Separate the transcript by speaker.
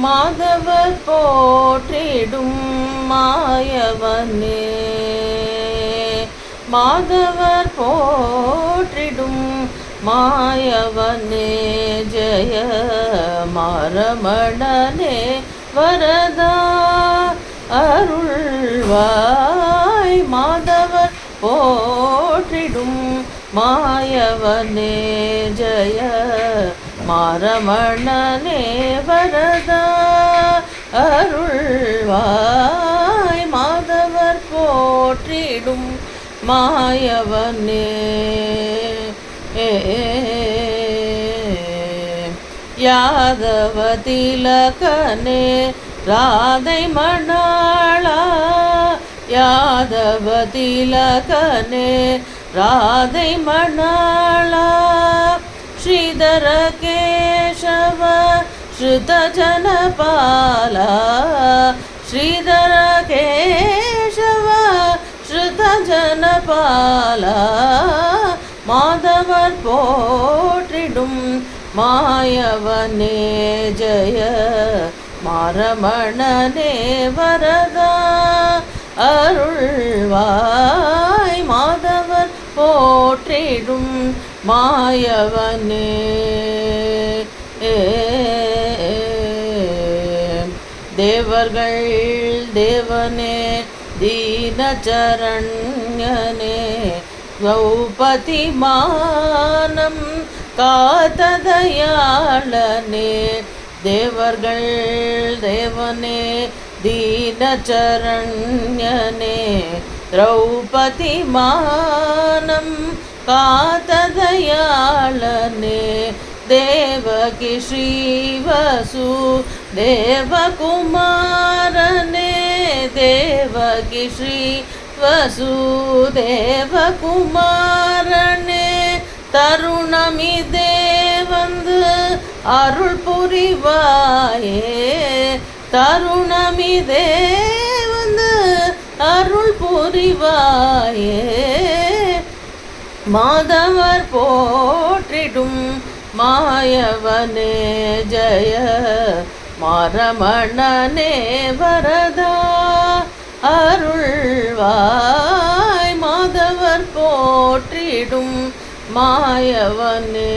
Speaker 1: மாதவர் போற்றிடும் மாயவனே. மாதவர் போற்றிடும் மாயவனே. ஜெய மாரமணனே வரதா அருள்வாய். மாதவர் போற்றிடும் மாயவனே. ஜெய மாரமணனே வரதா அருள்வாய். மாதவர் போற்றிடும் மாயவனே. யாதவ திலகனே ராதை மணாளா. யாதவ திலகனே ராதை மணாளா. ஸ்ரீதர கேசவ ஸ்ருத ஜனபாலா. ஸ்ரீதர கேசவ ஸ்ருத ஜனபாலா. மாதவர் போற்றிடும் மாயவனே. ஜெய மாரமணனே வரதா அருள்வாய். மாதவர் போற்றிடும் மாயவனே. தேவர்கள் தேவனே தீனச்சரண்யனே. கௌபதி மானம் காத்ததயாளனே. தேவர்கள் தேவனே தீனச்சரண்யனே. திரௌபதி மானம் காத்ததயாளனே. தேவகி ஸ்ரீவசு தேவகுமாரனே. தேவகி ஸ்ரீ வசுதேவகுமாரனே. தருணமிதே வந்து அருள் புரிவாயே. தருணமிதே வந்து அருள் புரிவாயே. மாதவர் போற்றிடும் மாயவனே. ஜெய மாரமணனே வரதா அருள்வாய். மாதவர் போற்றிடும் மாயவனே.